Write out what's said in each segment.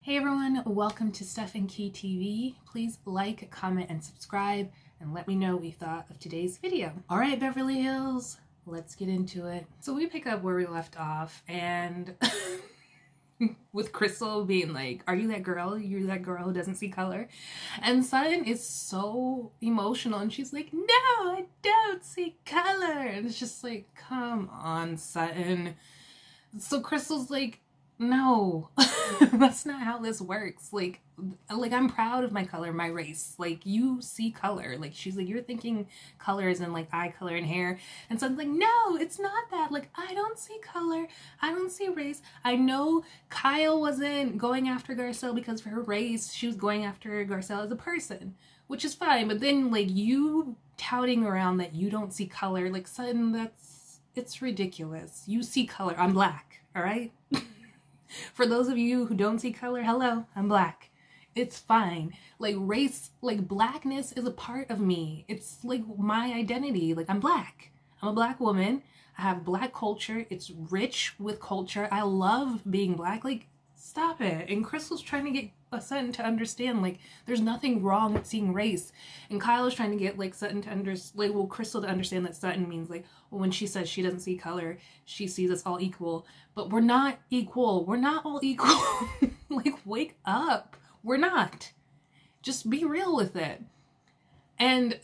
Hey everyone, welcome to Steph and Key TV. Please like, comment, and subscribe, and let me know what you thought of today's video. All right, Beverly Hills, let's get into it. So we pick up where we left off, and with Crystal being like, are you that girl? You're that girl who doesn't see color? And Sutton is so emotional, and she's like, no, I don't see color. And it's just like, come on, Sutton. So Crystal's like, no, that's not how this works. Like I'm proud of my color, my race. Like, you see color. Like, she's like, you're thinking colors and like eye color and hair. And so I'm like, no, it's not that. Like, I don't see color. I don't see race. I know Kyle wasn't going after Garcelle because of her race. She was going after Garcelle as a person, which is fine. But then like you touting around that you don't see color, like Sutton, it's ridiculous. You see color. I'm black, all right? For those of you who don't see color, hello, I'm black. It's fine. Like, race, like blackness is a part of me. It's like my identity. Like, I'm black. I'm a black woman. I have black culture. It's rich with culture. I love being black. Like, stop it. And Crystal's trying to get Sutton to understand, like, there's nothing wrong with seeing race. And Kyle is trying to get, like, Sutton to understand, like, well, Crystal to understand that Sutton means, like, well, when she says she doesn't see color, she sees us all equal. But we're not equal. We're not all equal. Like, wake up. We're not. Just be real with it. And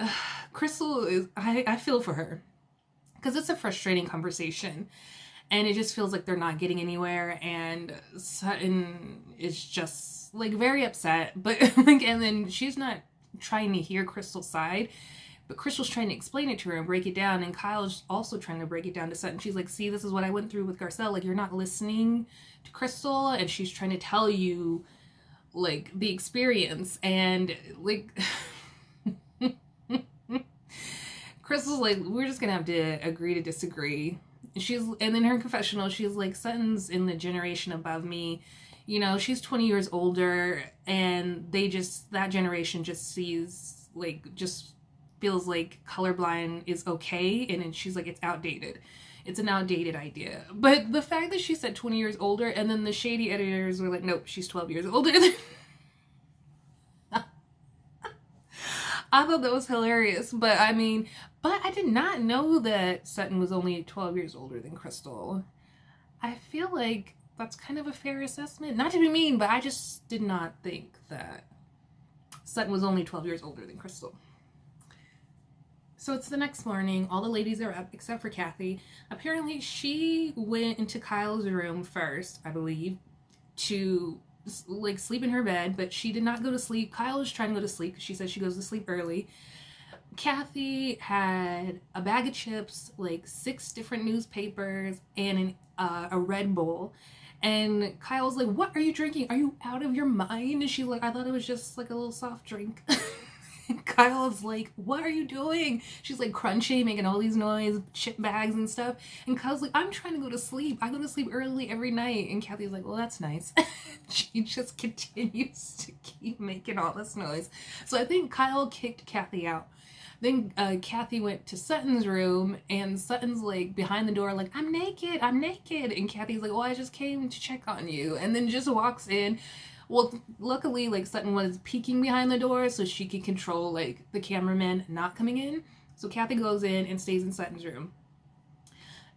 Crystal is, I feel for her. Because it's a frustrating conversation. And it just feels like they're not getting anywhere, and Sutton is just like very upset. But like, and then she's not trying to hear Crystal's side, but Crystal's trying to explain it to her and break it down. And Kyle's also trying to break it down to Sutton. She's like, see, this is what I went through with Garcelle. Like, you're not listening to Crystal, and she's trying to tell you like the experience. And like Crystal's like, we're just gonna have to agree to disagree. And in her confessional, she's like, Sutton's in the generation above me. You know, she's 20 years older, and that generation just sees, like, just feels like colorblind is okay. And then she's like, it's outdated. It's an outdated idea. But the fact that she said 20 years older, and then the shady editors were like, nope, she's 12 years older. I thought that was hilarious, but I mean, but I did not know that Sutton was only 12 years older than Crystal. I feel like that's kind of a fair assessment. Not to be mean, but I just did not think that Sutton was only 12 years older than Crystal. So it's the next morning. All the ladies are up except for Kathy. Apparently she went into Kyle's room first, I believe, to like sleep in her bed, but she did not go to sleep. Kyle was trying to go to sleep because she said she goes to sleep early. Kathy had a bag of chips, like 6 different newspapers, and a Red Bull. And Kyle's like, what are you drinking? Are you out of your mind? And she's like, I thought it was just like a little soft drink. And Kyle's like, what are you doing? She's like crunching, making all these noise, chip bags and stuff. And Kyle's like, I'm trying to go to sleep. I go to sleep early every night. And Kathy's like, well, that's nice. She just continues to keep making all this noise. So I think Kyle kicked Kathy out. Then Kathy went to Sutton's room, and Sutton's like behind the door, like, I'm naked. And Kathy's like, well, I just came to check on you. And then just walks in. Well, luckily, like, Sutton was peeking behind the door so she could control, like, the cameraman not coming in. So Kathy goes in and stays in Sutton's room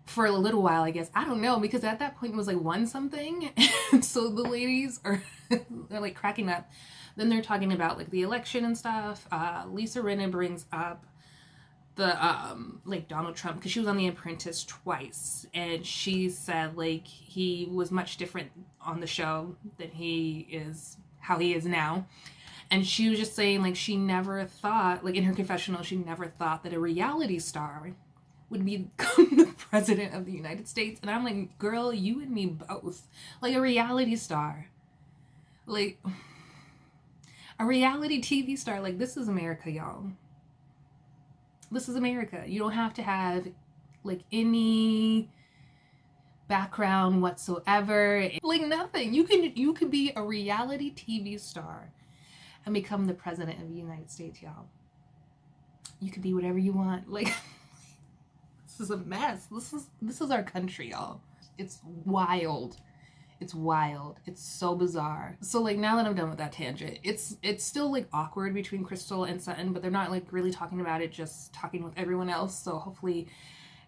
for a little while, I guess. I don't know, because at that point it was like 1 something. And so the ladies are they're like cracking up. Then they're talking about like the election and stuff. Lisa Rinna brings up the like Donald Trump, because she was on The Apprentice twice, and she said like he was much different on the show than how he is now. And she was just saying like she never thought, like in her confessional, she never thought that a reality star would become the president of the United States. And I'm like, girl, you and me both. Like, a reality star, like a reality TV star. Like, this is America, y'all. This is America. You don't have to have like any background whatsoever, like nothing. You could be a reality TV star and become the president of the United States, y'all. You could be whatever you want. Like, this is a mess. This is our country, y'all. It's wild. It's wild. It's so bizarre. So like now that I'm done with that tangent, it's still like awkward between Crystal and Sutton, but they're not like really talking about it, just talking with everyone else. So hopefully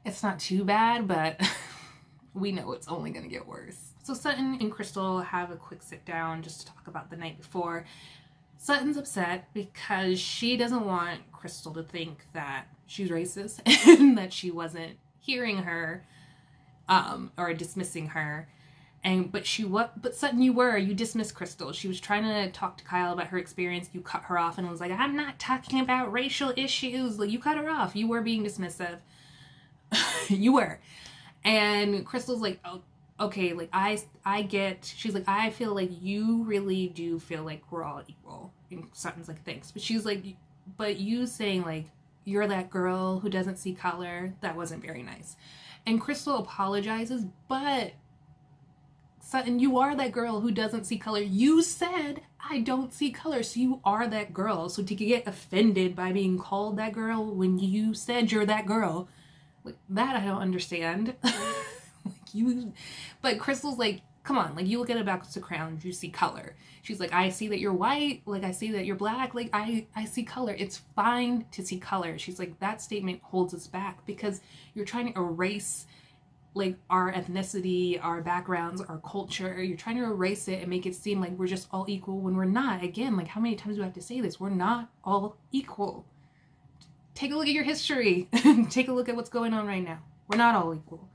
it's not too bad, but we know it's only gonna get worse. So Sutton and Crystal have a quick sit down just to talk about the night before. Sutton's upset because she doesn't want Crystal to think that she's racist and that she wasn't hearing her or dismissing her. But Sutton, you dismissed Crystal. She was trying to talk to Kyle about her experience. You cut her off and was like, I'm not talking about racial issues. Like, you cut her off. You were being dismissive. You were. And Crystal's like, oh, okay, like I get, she's like, I feel like you really do feel like we're all equal. And Sutton's like, thanks. But she's like, but you saying like, you're that girl who doesn't see color, that wasn't very nice. And Crystal apologizes, but Sutton, you are that girl who doesn't see color. You said I don't see color, so you are that girl. So to get offended by being called that girl when you said you're that girl, like that I don't understand. But Crystal's like, come on, like you look at it backwards to crown, you see color. She's like, I see that you're white, like I see that you're black, like I see color. It's fine to see color. She's like, that statement holds us back because you're trying to erase like our ethnicity, our backgrounds, our culture. You're trying to erase it and make it seem like we're just all equal when we're not. Again, like how many times do I have to say this? We're not all equal. Take a look at your history. Take a look at what's going on right now. We're not all equal.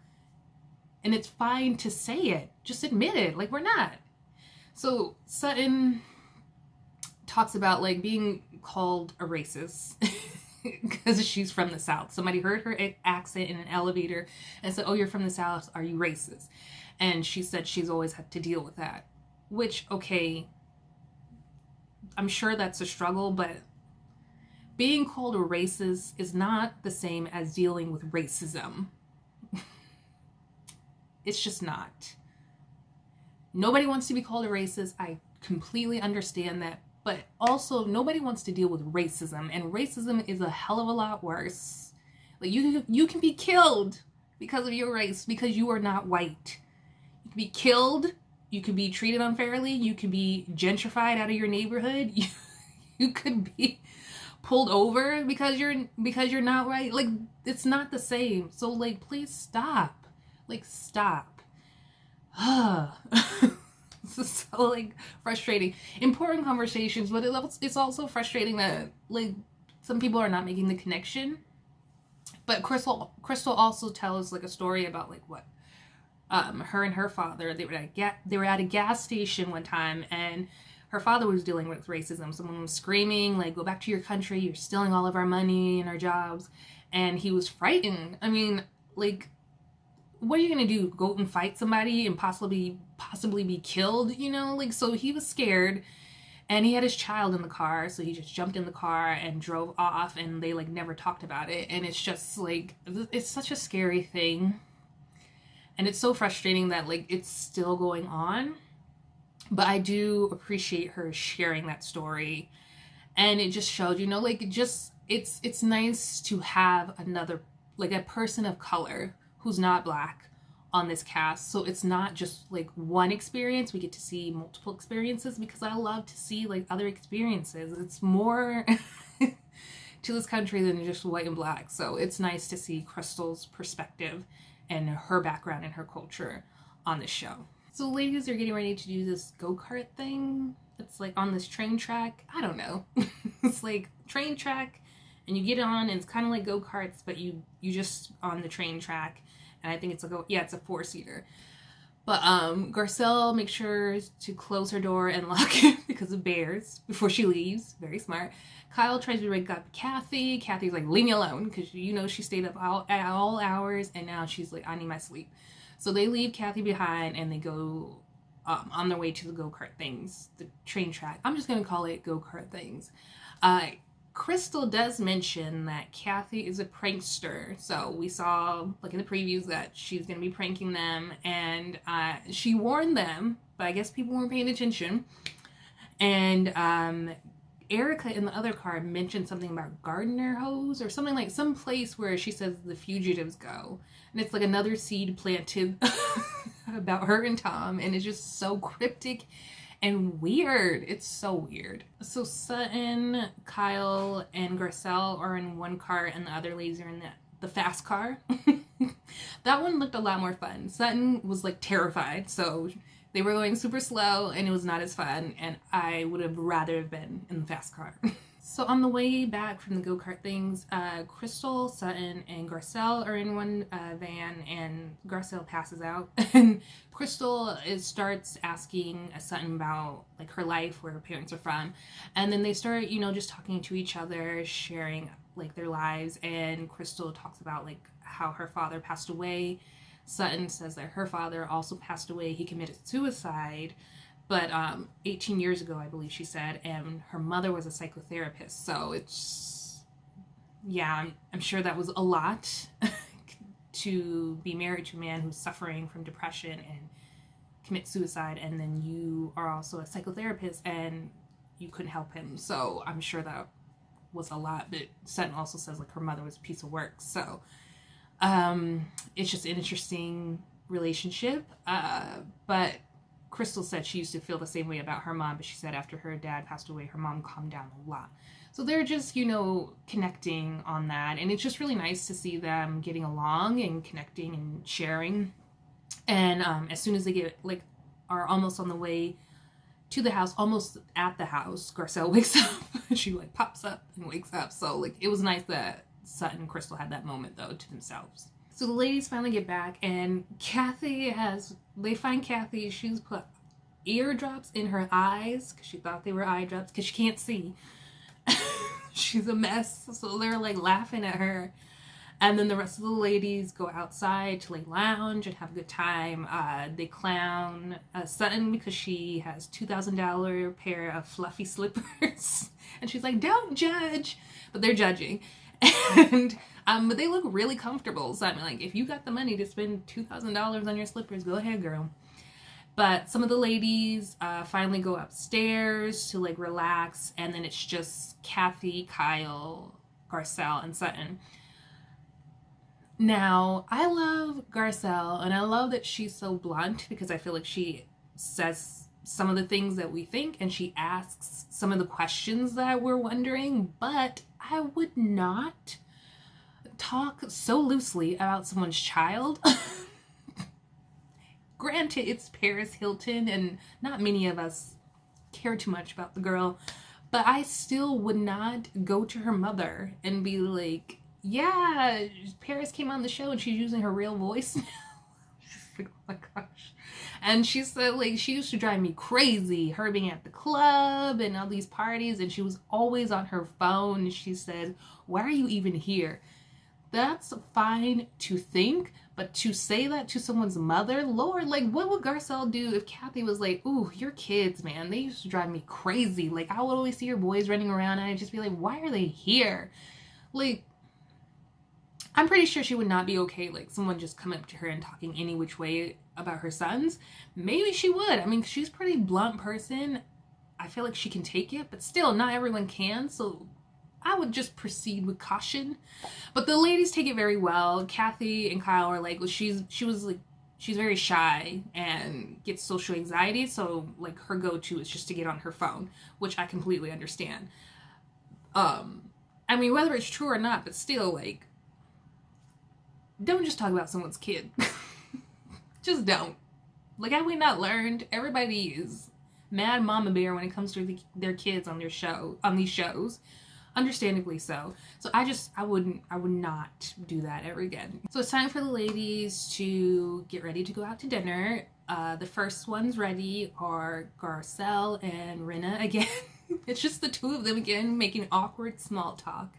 And it's fine to say it. Just admit it. Like, we're not. So Sutton talks about like being called a racist because she's from the South. Somebody heard her accent in an elevator and said, oh, you're from the South. Are you racist? And she said she's always had to deal with that. Which, okay, I'm sure that's a struggle, but being called a racist is not the same as dealing with racism. It's just not. Nobody wants to be called a racist. I completely understand that. But also, nobody wants to deal with racism. And racism is a hell of a lot worse. Like, you can be killed because of your race, because you are not white. You can be killed. You could be treated unfairly. You could be gentrified out of your neighborhood. You could be pulled over because you're not white. Like, it's not the same. So, like, please stop. Like, stop. This is so, like, frustrating. Important conversations, but it's also frustrating that, like, some people are not making the connection. But Crystal also tells, like, a story about, like, what her and her father, they were at a gas station one time, and her father was dealing with racism. Someone was screaming, like, go back to your country, you're stealing all of our money and our jobs. And he was frightened. I mean, like, what are you gonna do? Go and fight somebody and possibly be killed, you know? Like, so he was scared, and he had his child in the car, so he just jumped in the car and drove off, and they like never talked about it. And it's just like, it's such a scary thing, and it's so frustrating that like it's still going on. But I do appreciate her sharing that story, and it just showed, you know, like, just it's nice to have another, like, a person of color who's not black on this cast. So it's not just like one experience. We get to see multiple experiences, because I love to see like other experiences. It's more to this country than just white and black. So it's nice to see Crystal's perspective and her background and her culture on this show. So ladies are getting ready to do this go-kart thing. It's like on this train track. I don't know. It's like train track, and you get on, and it's kind of like go-karts, but you just on the train track. And I think it's it's a 4-seater. But Garcelle makes sure to close her door and lock it because of bears before she leaves. Very smart. Kyle tries to wake up Kathy. Kathy's like, leave me alone, because you know she stayed up at all hours, and now she's like, I need my sleep. So they leave Kathy behind, and they go on their way to the go-kart things, the train track. I'm just going to call it go-kart things. Crystal does mention that Kathy is a prankster. So we saw, like in the previews, that she's going to be pranking them. And she warned them, but I guess people weren't paying attention. And Erica in the other car mentioned something about Gardner hose or something, like some place where she says the fugitives go. And it's like another seed planted about her and Tom. And it's just so cryptic and weird. It's so weird. So Sutton, Kyle, and Garcelle are in one car and the other ladies are in the fast car. That one looked a lot more fun. Sutton was like terrified, so they were going super slow and it was not as fun, and I would have rather have been in the fast car. So on the way back from the go-kart things, Crystal, Sutton, and Garcelle are in one van, and Garcelle passes out. And Crystal starts asking Sutton about like her life, where her parents are from, and then they start, you know, just talking to each other, sharing like their lives. And Crystal talks about like how her father passed away. Sutton says that her father also passed away. He committed suicide, but 18 years ago, I believe she said, and her mother was a psychotherapist. So it's, yeah, I'm sure that was a lot to be married to a man who's suffering from depression and commit suicide, and then you are also a psychotherapist and you couldn't help him. So I'm sure that was a lot. But Sutton also says like her mother was a piece of work. So it's just an interesting relationship. But Crystal said she used to feel the same way about her mom, but she said after her dad passed away, her mom calmed down a lot. So they're just, you know, connecting on that. And it's just really nice to see them getting along and connecting and sharing. And as soon as they get, like, are almost on the way to the house, almost at the house, Garcelle wakes up. She, like, pops up and wakes up. So, like, it was nice that Sutton and Crystal had that moment, though, to themselves. So the ladies finally get back, and they find Kathy. She's put eardrops in her eyes because she thought they were eye drops because she can't see. She's a mess. So they're like laughing at her. And then the rest of the ladies go outside to like lounge and have a good time. They clown Sutton because she has $2,000 pair of fluffy slippers. And she's like, don't judge. But they're judging. And but they look really comfortable. So I'm like, if you got the money to spend $2,000 on your slippers, go ahead, girl. But some of the ladies finally go upstairs to like relax, and then it's just Kathy, Kyle, Garcelle, and Sutton. Now, I love Garcelle, and I love that she's so blunt because I feel like she says some of the things that we think, and she asks some of the questions that we're wondering, but I would not talk so loosely about someone's child. Granted, it's Paris Hilton, and not many of us care too much about the girl, but I still would not go to her mother and be like, yeah, Paris came on the show and she's using her real voice now. Like, oh my gosh. And she said, like, she used to drive me crazy, her being at the club and all these parties, and she was always on her phone. And she said, why are you even here? That's fine to think, but to say that to someone's mother, Lord, like, what would Garcelle do if Kathy was like, ooh, your kids, man, they used to drive me crazy. Like, I would always see your boys running around, and I'd just be like, why are they here? Like, I'm pretty sure she would not be okay, like, someone just coming up to her and talking any which way about her sons. Maybe she would. I mean, she's a pretty blunt person. I feel like she can take it, but still, not everyone can, so I would just proceed with caution. But the ladies take it very well. Kathy and Kyle are like, well, she's very shy and gets social anxiety, so, like, her go-to is just to get on her phone, which I completely understand. I mean, whether it's true or not, but still, like, don't just talk about someone's kid. Just don't. Like, have we not learned? Everybody is mad mama bear when it comes to their kids on these shows. Understandably so. So I would not do that ever again. So it's time for the ladies to get ready to go out to dinner. The first ones ready are Garcelle and Rinna again. It's just the two of them again making awkward small talk.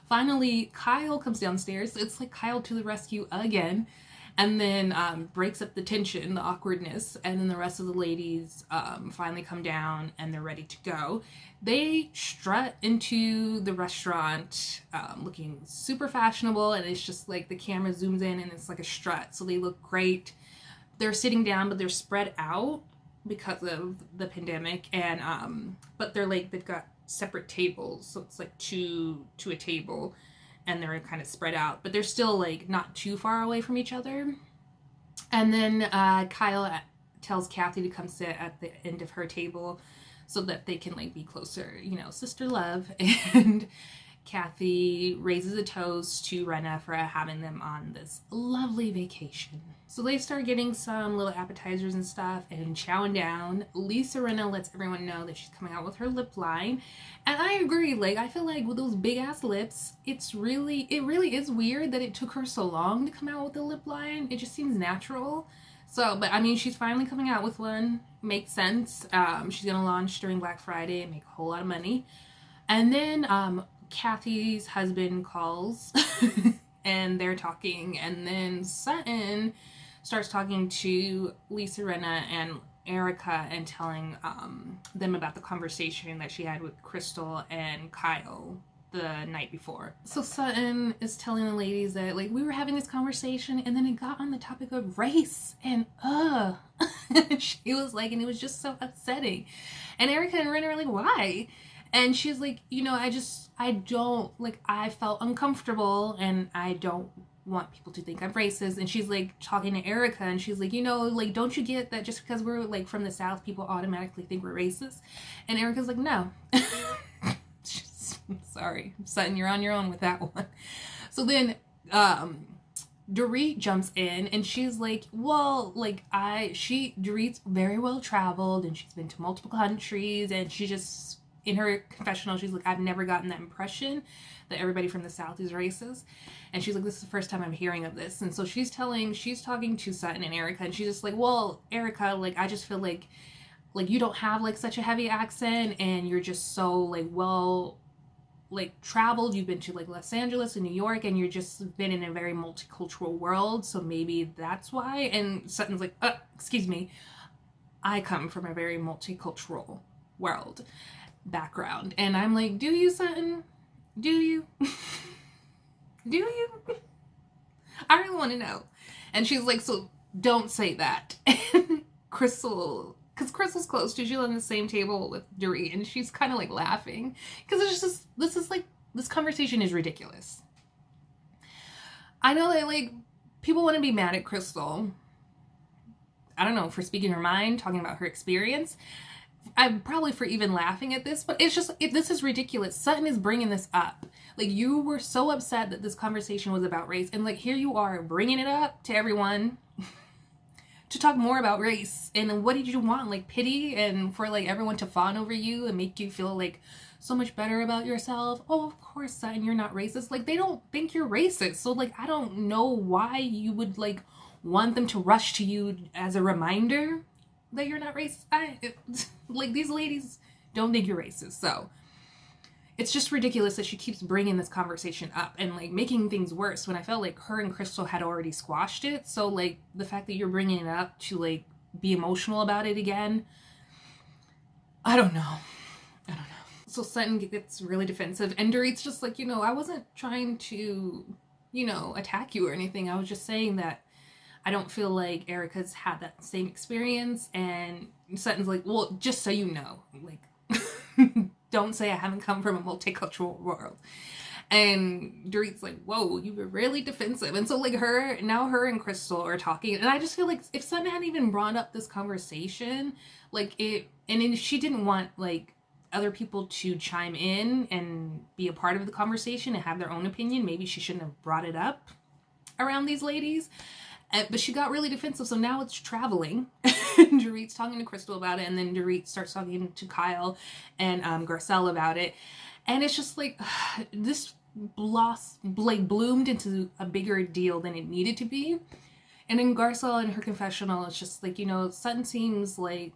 Finally, Kyle comes downstairs. So it's like Kyle to the rescue again. And then breaks up the tension, the awkwardness. And then the rest of the ladies finally come down and they're ready to go. They strut into the restaurant looking super fashionable. And it's just like the camera zooms in and it's like a strut. So they look great. They're sitting down, but they're spread out because of the pandemic. And but they're like, they've got separate tables, so it's like two to a table, and they're kind of spread out, but they're still like not too far away from each other. And then Kyle tells Kathy to come sit at the end of her table so that they can like be closer, you know, sister love. And Kathy raises a toast to Rinna for having them on this lovely vacation. So they start getting some little appetizers and stuff and chowing down. Lisa Rinna lets everyone know that she's coming out with her lip line. And I agree, like, I feel like with those big ass lips, it really is weird that it took her so long to come out with the lip line. It just seems natural. So, but I mean, she's finally coming out with one. Makes sense. She's gonna launch during Black Friday and make a whole lot of money. And then Kathy's husband calls and they're talking, and then Sutton starts talking to Lisa Rinna and Erica and telling them about the conversation that she had with Crystal and Kyle the night before. So Sutton is telling the ladies that like we were having this conversation and then it got on the topic of race and she was like, and it was just so upsetting. And Erica and Rinna are like, why? And she's like, you know, I don't, like, I felt uncomfortable and I don't want people to think I'm racist. And she's like talking to Erica and she's like, you know, like, don't you get that just because we're like from the South, people automatically think we're racist? And Erica's like, no. Sorry, Sutton, you're on your own with that one. So then Dorit jumps in and she's like, well, like Dorit's very well traveled and she's been to multiple countries, and she just, in her confessional, she's like, I've never gotten that impression that everybody from the South is racist. And she's like, this is the first time I'm hearing of this. And so she's talking to Sutton and Erica, and she's just like, well, Erica, like, I just feel like you don't have like such a heavy accent, and you're just so like well like traveled. You've been to like Los Angeles and New York, and you're just been in a very multicultural world, so maybe that's why. And Sutton's like, excuse me, I come from a very multicultural world background. And I'm like, do you, Sutton? Do you? Do you? I really want to know. And she's like, so don't say that. And Crystal, because Crystal's close to, she's on the same table with Dorit, and she's kind of like laughing because it's just, this conversation is ridiculous. I know that like people want to be mad at Crystal, I don't know, for speaking her mind, talking about her experience. I'm probably for even laughing at this, but it's just, this is ridiculous. Sutton is bringing this up. Like, you were so upset that this conversation was about race, and like here you are bringing it up to everyone to talk more about race. And what did you want? Like pity, and for like everyone to fawn over you and make you feel like so much better about yourself? Oh, of course, Sutton, you're not racist. Like, they don't think you're racist, so like I don't know why you would like want them to rush to you as a reminder that you're not racist. Like, these ladies don't think you're racist, so it's just ridiculous that she keeps bringing this conversation up and like making things worse when I felt like her and Crystal had already squashed it. So like the fact that you're bringing it up to like be emotional about it again, I don't know. So Sutton gets really defensive, and Dorit's just like, you know, I wasn't trying to, you know, attack you or anything. I was just saying that I don't feel like Erica's had that same experience. And Sutton's like, well, just so you know, like, don't say I haven't come from a multicultural world. And Dorit's like, whoa, you were really defensive. And so like her and Crystal are talking, and I just feel like if Sutton hadn't even brought up this conversation, like it, and if she didn't want like other people to chime in and be a part of the conversation and have their own opinion, maybe she shouldn't have brought it up around these ladies. But she got really defensive, so now it's traveling. And Dorit's talking to Crystal about it, and then Dorit starts talking to Kyle and Garcelle about it. And it's just like, this bloomed into a bigger deal than it needed to be. And in Garcelle and her confessional, it's just like, you know, Sutton seems like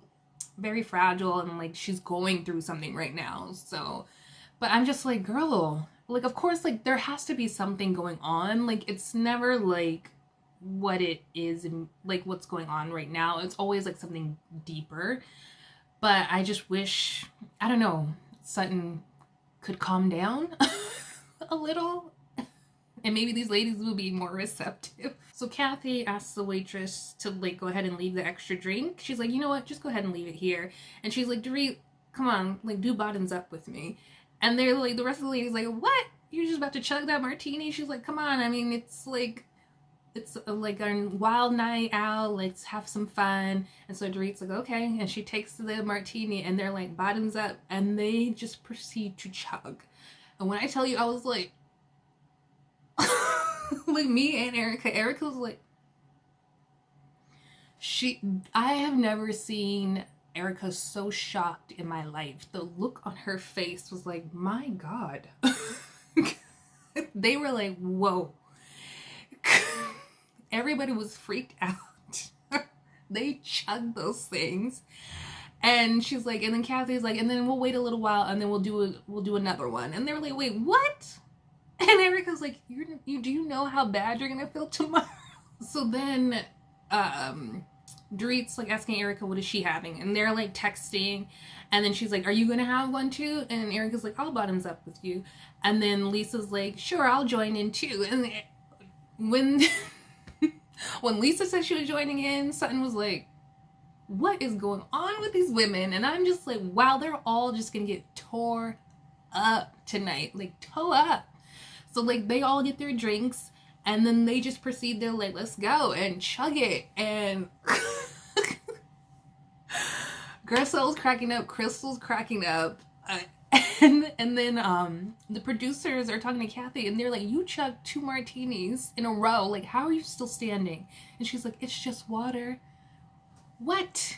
very fragile and like she's going through something right now. So, but I'm just like, girl, like, of course, like there has to be something going on. Like, it's never like what it is and like what's going on right now. It's always like something deeper. But I just wish, I don't know, Sutton could calm down a little, and maybe these ladies will be more receptive. So Kathy asks the waitress to like go ahead and leave the extra drink. She's like, you know what, just go ahead and leave it here. And she's like, Dorit, come on, like, do bottoms up with me. And they're like, the rest of the ladies like, what? You're just about to chug that martini? She's like, come on. I mean, it's like, it's like a wild night out. Let's have some fun. And so Dorit's like, okay. And she takes the martini and they're like, bottoms up. And they just proceed to chug. And when I tell you, I was like, like me and Erica was like, I have never seen Erica so shocked in my life. The look on her face was like, my God. They were like, whoa. Everybody was freaked out. They chugged those things. And she's like, and then Kathy's like, and then we'll wait a little while and then we'll do another one. And they were like, wait, what? And Erica's like, do you know how bad you're gonna feel tomorrow? So then Dorit's like asking Erica what is she having, and they're like texting, and then she's like, are you gonna have one too? And Erica's like, I'll bottoms up with you. And then Lisa's like, sure, I'll join in too. And when when Lisa said she was joining in, Sutton was like, what is going on with these women? And I'm just like, wow, they're all just gonna get tore up tonight, like toe up. So like they all get their drinks and then they just proceed, they're like, let's go and chug it. And Garcelle's cracking up, Crystal's cracking up, and then the producers are talking to Kathy and they're like, you chugged 2 martinis in a row, like how are you still standing? And she's like, it's just water. What?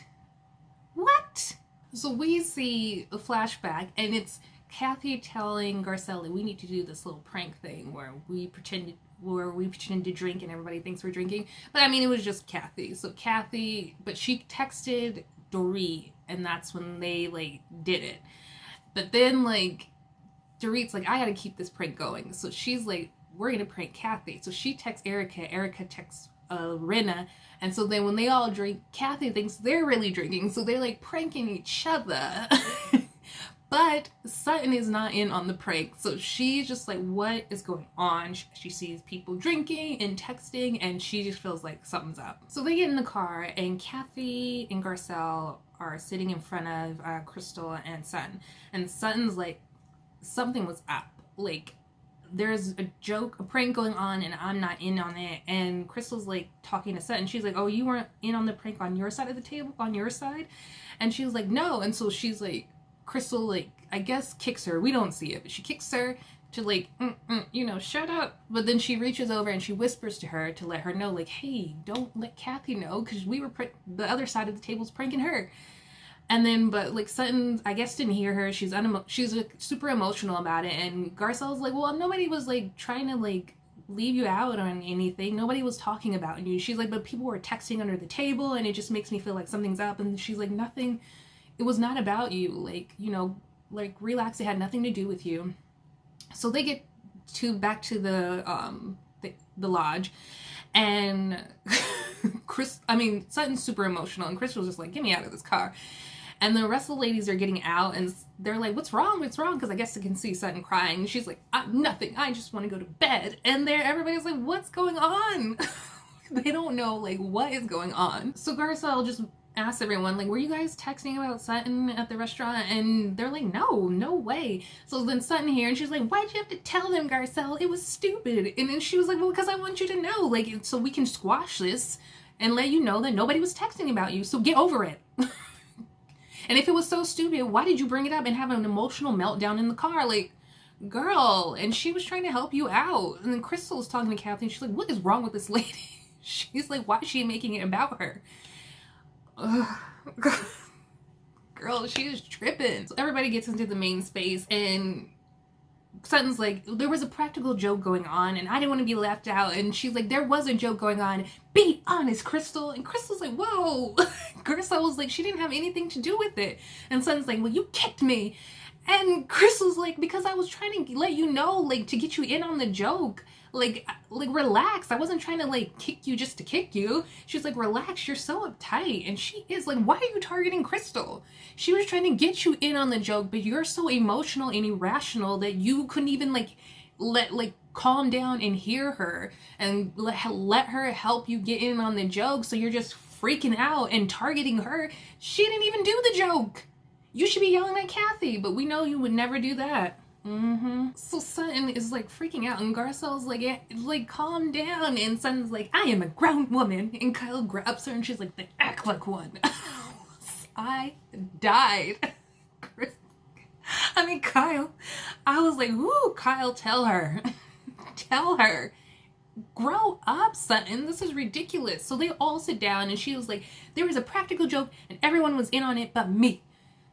So we see a flashback and it's Kathy telling Garcelle, we need to do this little prank thing where we pretend to drink and everybody thinks we're drinking. But I mean, it was just Kathy. So Kathy, but she texted Dorit and that's when they like did it. But then like Dorit's like, I gotta keep this prank going. So she's like, we're gonna prank Kathy. So she texts Erica texts Rinna, and so then when they all drink, Kathy thinks they're really drinking, so they're like pranking each other. But Sutton is not in on the prank, so she's just like, what is going on? She sees people drinking and texting, and she just feels like something's up. So they get in the car, and Kathy and Garcelle are sitting in front of Crystal and Sutton, and Sutton's like, something was up, like there's a prank going on and I'm not in on it. And Crystal's like talking to Sutton. She's like, oh, you weren't in on the prank on your side of the table, on your side? And she was like, no. And so she's like, Crystal like, I guess kicks her. We don't see it, but she kicks her to like, shut up. But then she reaches over and she whispers to her to let her know like, hey, don't let Kathy know because the other side of the table's pranking her. And then, but like Sutton, I guess didn't hear her. She's like, super emotional about it. And Garcelle's like, well, nobody was like trying to like leave you out on anything. Nobody was talking about you. She's like, but people were texting under the table and it just makes me feel like something's up. And she's like, nothing, it was not about you. Like, like relax. It had nothing to do with you. So they get back to the lodge, and Sutton's super emotional and Crystal's just like, get me out of this car. And the rest of the ladies are getting out and they're like, what's wrong? Because I guess they can see Sutton crying. And she's like, nothing. I just want to go to bed. And everybody's like, what's going on? They don't know, like, what is going on. So Garcelle just asks everyone, like, were you guys texting about Sutton at the restaurant? And they're like, no way. So then Sutton here, and she's like, why'd you have to tell them, Garcelle? It was stupid. And then she was like, well, because I want you to know, like, so we can squash this and let you know that nobody was texting about you. So get over it. And if it was so stupid, why did you bring it up and have an emotional meltdown in the car? Like, girl, and she was trying to help you out. And then Crystal was talking to Kathy, and she's like, what is wrong with this lady? She's like, why is she making it about her? Ugh. Girl, she is tripping. So everybody gets into the main space, and Sutton's like, there was a practical joke going on and I didn't want to be left out. And she's like, there was a joke going on. Be honest, Crystal. And Crystal's like, whoa. Garcelle was like, she didn't have anything to do with it. And Sutton's like, well, you kicked me. And Crystal's like, because I was trying to let you know, like, to get you in on the joke. Like relax. I wasn't trying to like kick you just to kick you. She's like, relax, you're so uptight. And she is like, why are you targeting Crystal? She was trying to get you in on the joke, but you're so emotional and irrational that you couldn't even let calm down and hear her and let her help you get in on the joke. So you're just freaking out and targeting her. She didn't even do the joke. You should be yelling at Kathy, but we know you would never do that. So Sutton is like freaking out, and Garcelle's like, yeah, like calm down. And Sutton's like, I am a grown woman. And Kyle grabs her, and she's like, they act like one. I died. I mean, Kyle. I was like, ooh, Kyle, tell her. Tell her. Grow up, Sutton. This is ridiculous. So they all sit down, and she was like, there was a practical joke, and everyone was in on it but me.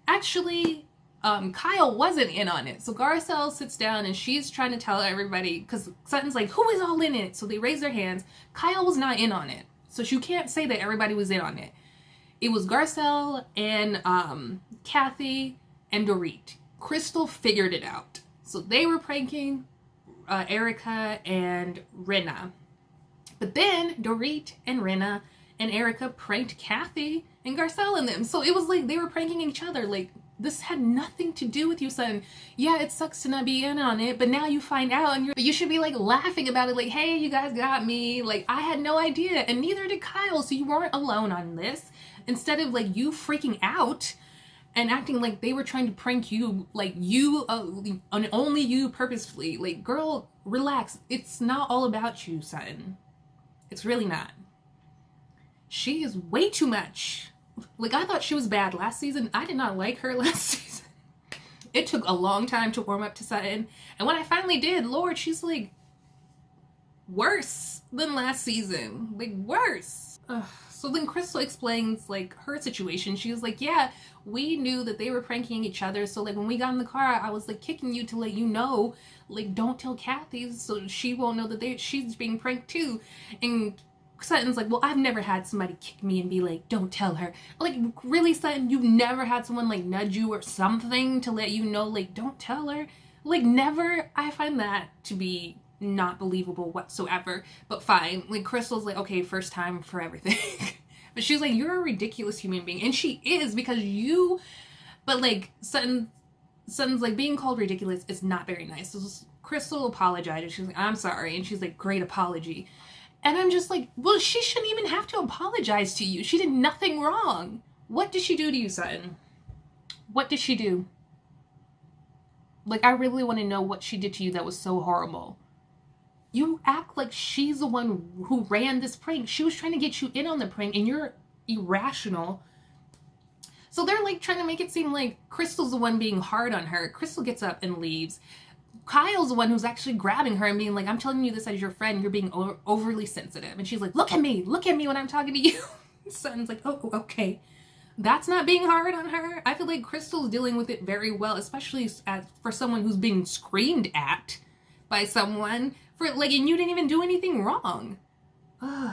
Actually, Kyle wasn't in on it. So Garcelle sits down, and she's trying to tell everybody, because Sutton's like, who is all in it? So they raise their hands. Kyle was not in on it. So you can't say that everybody was in on it. It was Garcelle and Kathy and Dorit. Crystal figured it out. So they were pranking Erica and Rinna. But then Dorit and Rinna and Erica pranked Kathy and Garcelle and them. So it was like they were pranking each other. Like, this had nothing to do with you, son. Yeah, it sucks to not be in on it, but now you find out, and you should be like laughing about it, like, hey, you guys got me. Like, I had no idea, and neither did Kyle, so you weren't alone on this. Instead of like you freaking out and acting like they were trying to prank you, like you, and only you purposefully. Like, girl, relax. It's not all about you, son. It's really not. She is way too much. Like, I thought she was bad last season. I did not like her last season. It took a long time to warm up to Sutton. And when I finally did, Lord, she's like worse than last season. Like, worse. Ugh. So then Crystal explains like her situation. She was like, yeah, we knew that they were pranking each other. So like when we got in the car, I was like kicking you to let you know, like, don't tell Kathy so she won't know that she's being pranked too. And Sutton's like, well, I've never had somebody kick me and be like, don't tell her. Like, really, Sutton? You've never had someone like nudge you or something to let you know, like, don't tell her? Like, never? I find that to be not believable whatsoever. But fine. Like, Crystal's like, okay, first time for everything. But she's like, you're a ridiculous human being. And she is, because you... But like, Sutton's like, being called ridiculous is not very nice. So Crystal apologized. She's like, I'm sorry. And she's like, great apology. And I'm just like, well, she shouldn't even have to apologize to you. She did nothing wrong. What did she do to you, Sutton? What did she do? Like, I really want to know what she did to you that was so horrible. You act like she's the one who ran this prank. She was trying to get you in on the prank, and you're irrational. So they're like trying to make it seem like Crystal's the one being hard on her. Crystal gets up and leaves. Kyle's the one who's actually grabbing her and being like, I'm telling you this as your friend, you're being overly sensitive. And she's like, look at me when I'm talking to you. Sutton's like, oh, okay. That's not being hard on her. I feel like Crystal's dealing with it very well, especially for someone who's being screamed at by someone for like, and you didn't even do anything wrong.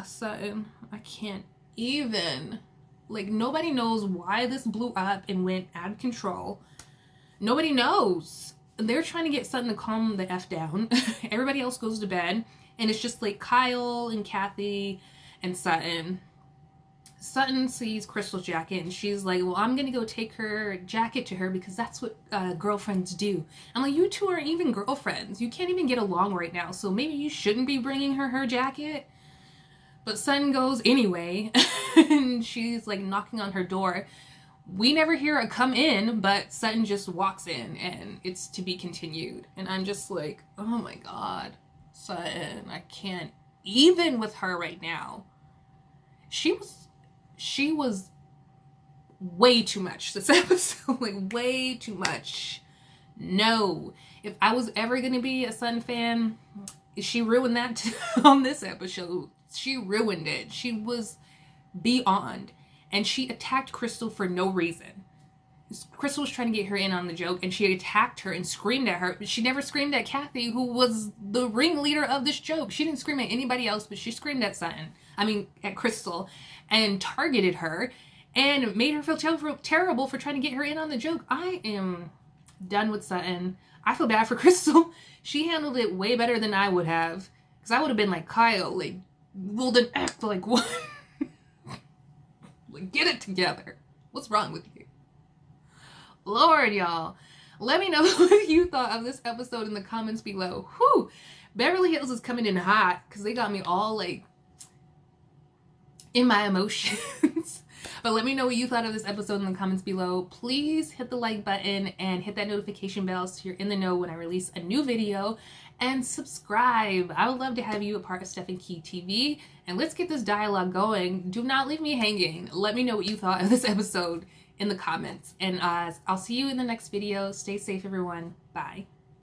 Sutton, I can't even. Like, nobody knows why this blew up and went out of control. Nobody knows. They're trying to get Sutton to calm the F down. Everybody else goes to bed. And it's just like Kyle and Kathy and Sutton. Sutton sees Crystal's jacket and she's like, well, I'm going to go take her jacket to her because that's what girlfriends do. I'm like, you two aren't even girlfriends. You can't even get along right now. So maybe you shouldn't be bringing her jacket. But Sutton goes anyway. And she's like knocking on her door. We never hear her come in, but Sutton just walks in and it's to be continued. And I'm just like, oh my God, Sutton, I can't even with her right now. She was way too much this episode, like way too much. No, if I was ever going to be a Sutton fan, she ruined that on this episode. She ruined it. She was beyond. And she attacked Crystal for no reason. Crystal was trying to get her in on the joke, and she attacked her and screamed at her. But she never screamed at Kathy, who was the ringleader of this joke. She didn't scream at anybody else, but she screamed at at Crystal, and targeted her, and made her feel terrible for trying to get her in on the joke. I am done with Sutton. I feel bad for Crystal. She handled it way better than I would have. Because I would have been like, Kyle, like, well, then act like what? Get it together. What's wrong with you? Lord, y'all. Let me know what you thought of this episode in the comments below. Whew. Beverly Hills is coming in hot because they got me all like in my emotions. But let me know what you thought of this episode in the comments below. Please hit the like button and hit that notification bell so you're in the know when I release a new video. And subscribe. I would love to have you a part of Steph and Key TV. And let's get this dialogue going. Do not leave me hanging. Let me know what you thought of this episode in the comments. And I'll see you in the next video. Stay safe, everyone. Bye.